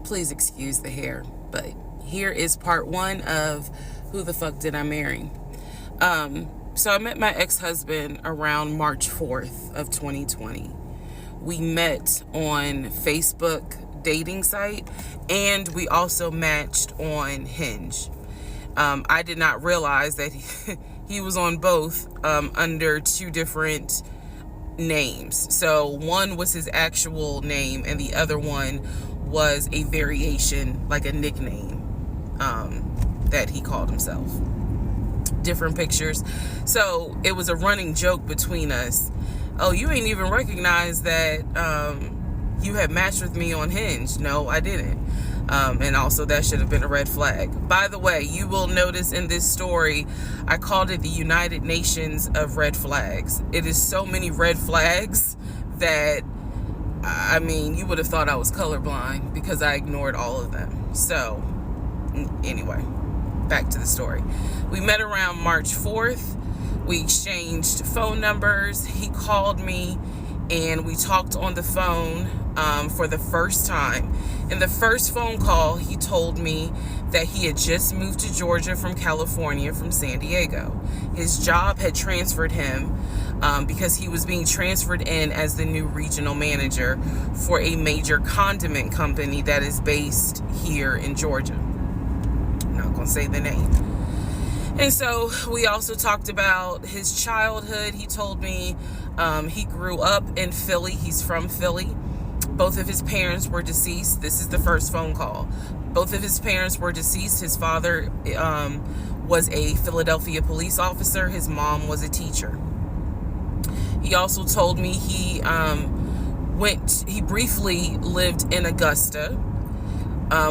Please excuse the hair, but here is part one of Who the Fuck Did I Marry? So I met my ex-husband around March 4th of 2020. We met on Facebook dating site, and we also matched on Hinge. I did not realize that he was on both under two different names. So one was his actual name, and the other one was a variation, like a nickname that he called himself. Different pictures. So it was a running joke between us. Oh, you ain't even recognize that you had matched with me on Hinge. No, I didn't. And also that should have been a red flag. By the way, you will notice in this story, I called it the United Nations of red flags. It is so many red flags that, I mean, you would have thought I was colorblind because I ignored all of them. So anyway, back to the story. We met around March 4th. We exchanged phone numbers. He called me and we talked on the phone for the first time. In the first phone call, he told me that he had just moved to Georgia from California, from San Diego. His job had transferred him because he was being transferred in as the new regional manager for a major condiment company that is based here in Georgia. I'm not going to say the name. And so we also talked about his childhood. He told me he grew up in Philly. He's from Philly. Both of his parents were deceased. This is the first phone call. Both of his parents were deceased. His father was a Philadelphia police officer. His mom was a teacher. He also told me he briefly lived in Augusta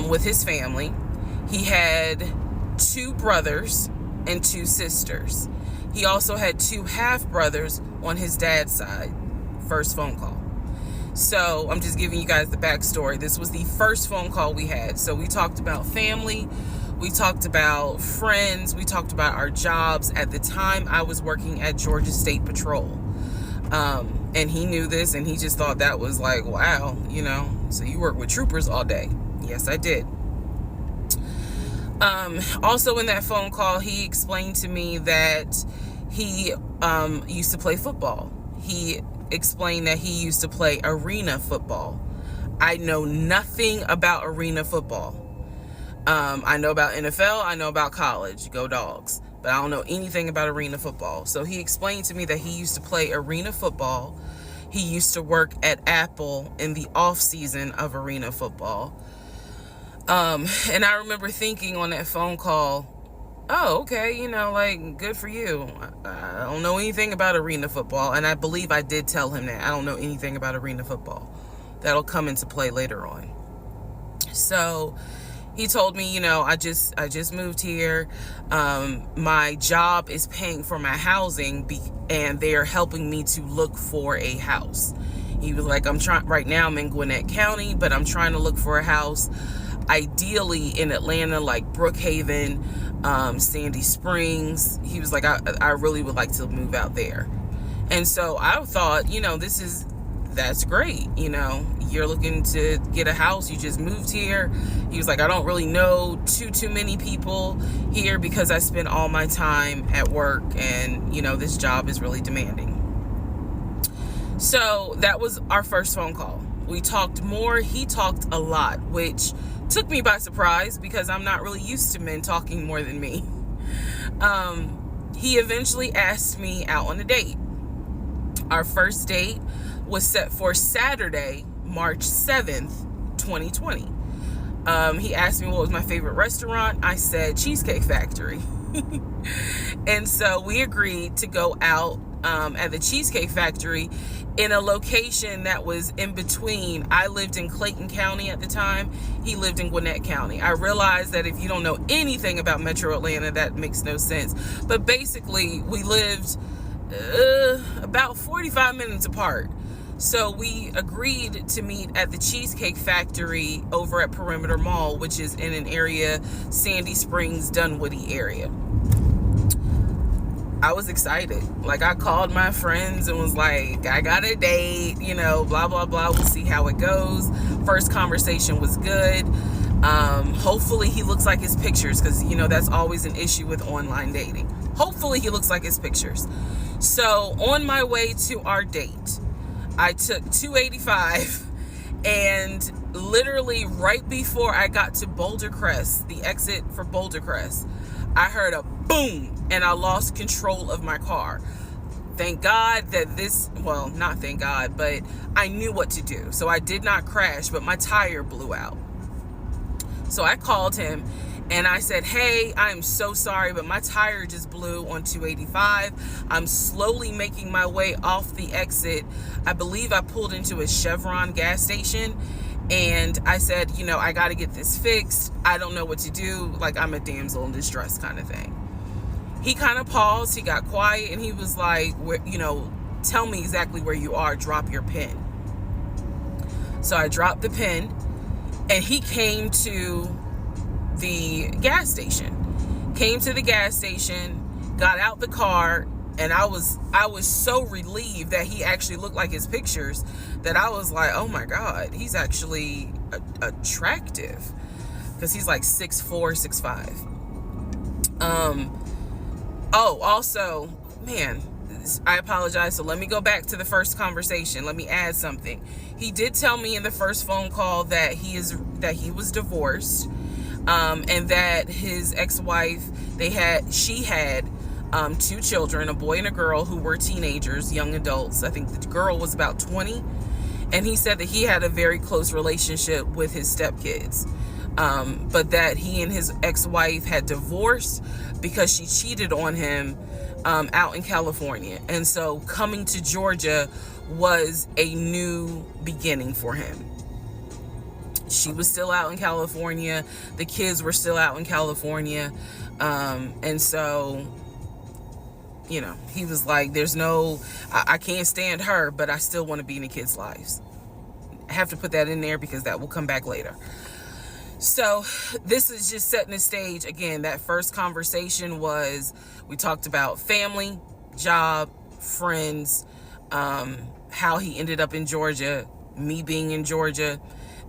with his family. He had 2 brothers and 2 sisters. He also had 2 half-brothers on his dad's side. First phone call. So I'm just giving you guys the backstory. This was the first phone call we had. So we talked about family. We talked about friends. We talked about our jobs. At the time, I was working at Georgia State Patrol. And he knew this, and he just thought that was like, wow, so you work with troopers all day. Yes, I did. Also in that phone call, he explained to me that he used to play football. He explained that he used to play arena football. I know nothing about arena football. I know about NFL. I know about college. Go Dogs. But I don't know anything about arena football. So he explained to me that he used to play arena football. He used to work at Apple in the off season of arena football. And I remember thinking on that phone call, oh, okay, good for you. I don't know anything about arena football. And I believe I did tell him that. I don't know anything about arena football. That'll come into play later on. So he told me, I just moved here. My job is paying for my housing and they're helping me to look for a house. He was like, right now I'm in Gwinnett County, but I'm trying to look for a house ideally in Atlanta, like Brookhaven, Sandy Springs. He was like, I really would like to move out there. And so I thought, that's great. You're looking to get a house. You just moved here. He was like, I don't really know too many people here because I spend all my time at work and, this job is really demanding. So that was our first phone call. We talked more. He talked a lot, which took me by surprise because I'm not really used to men talking more than me. He eventually asked me out on a date. Our first date was set for Saturday, March 7th, 2020. He asked me what was my favorite restaurant. I said Cheesecake Factory. And so we agreed to go out at the Cheesecake Factory in a location that was in between. I lived in Clayton County at the time. He lived in Gwinnett County. I realized that if you don't know anything about Metro Atlanta, that makes no sense. But basically, we lived about 45 minutes apart. So we agreed to meet at the Cheesecake Factory over at Perimeter Mall, which is in an area, Sandy Springs, Dunwoody area. I was excited. Like, I called my friends and was like, I got a date, you know, blah, blah, blah. We'll see how it goes. First conversation was good. Hopefully he looks like his pictures, because, you know, that's always an issue with online dating. Hopefully he looks like his pictures. So on my way to our date, I took 285, and literally right before I got to Boulder Crest, the exit for Boulder Crest, I heard a boom, and I lost control of my car. Thank God that well, not thank God, but I knew what to do. So I did not crash, but my tire blew out. So I called him and I said, hey, I'm so sorry, but my tire just blew on 285. I'm slowly making my way off the exit. I believe I pulled into a Chevron gas station. And I said, you know, I got to get this fixed. I don't know what to do. Like, I'm a damsel in distress kind of thing. He kind of paused. He got quiet, and he was like, you know, tell me exactly where you are. Drop your pin. So I dropped the pin, and he came to the gas station. Came to the gas station, got out the car, and I was so relieved that he actually looked like his pictures, that I was like, oh my God, he's actually attractive, because he's like 6'4", 6'5". Oh, also, man, I apologize. So let me go back to the first conversation. Let me add something. He did tell me in the first phone call that he was divorced, and that his ex-wife, she had 2 children, a boy and a girl, who were teenagers, young adults. I think the girl was about 20. And he said that he had a very close relationship with his stepkids. But that he and his ex-wife had divorced because she cheated on him out in California. And so coming to Georgia was a new beginning for him. She was still out in California. The kids were still out in California. And so, you know, he was like, I can't stand her, but I still want to be in the kids' lives. I have to put that in there because that will come back later. So this is just setting the stage. Again, that first conversation we talked about family, job, friends, how he ended up in Georgia, me being in Georgia,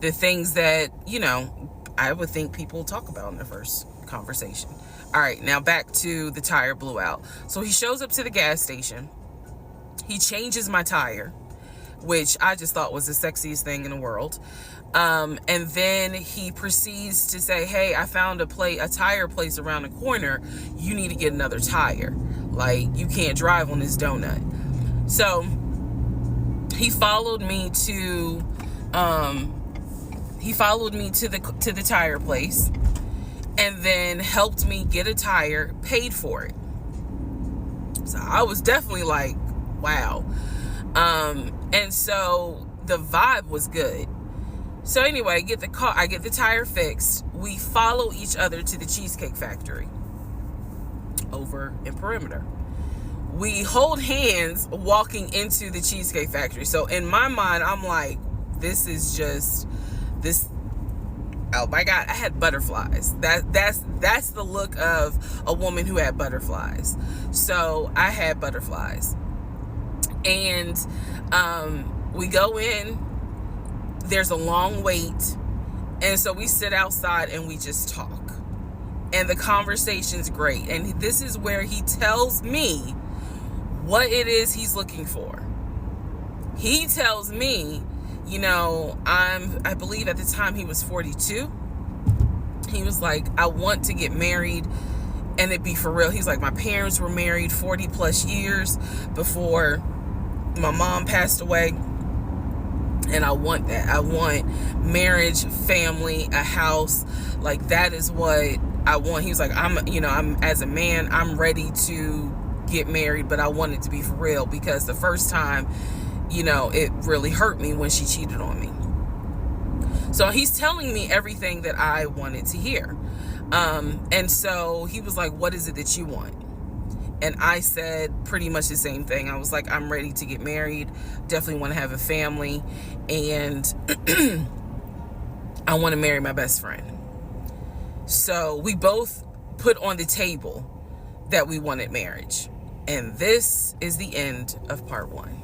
the things that, you know, I would think people talk about in the first conversation. All right, now back to the tire blew out. So he shows up to the gas station. He changes my tire, which I just thought was the sexiest thing in the world. And then he proceeds to say, hey, I found a tire place around the corner. You need to get another tire. Like, you can't drive on this donut. So he followed me to the tire place, and then helped me get a tire, paid for it. So I was definitely like, wow. And so the vibe was good. So anyway, I get the tire fixed. We follow each other to the Cheesecake Factory over in Perimeter. We hold hands walking into the Cheesecake Factory. So in my mind, I'm like, this. Oh my God, I had butterflies. That's the look of a woman who had butterflies. So I had butterflies. And we go in. There's a long wait. And so we sit outside and we just talk. And the conversation's great. And this is where he tells me what it is he's looking for. He tells me, you know, I believe at the time he was 42. He was like, I want to get married and it be for real. He's like, my parents were married 40 plus years before my mom passed away. And I want that. I want marriage, family, a house. Like, that is what I want. He was like, I'm as a man, I'm ready to get married, but I want it to be for real, because the first time, you know, it really hurt me when she cheated on me. So he's telling me everything that I wanted to hear. And so he was like, what is it that you want? And I said pretty much the same thing. I was like, I'm ready to get married. Definitely want to have a family. And I want to marry my best friend. So we both put on the table that we wanted marriage. And this is the end of part one.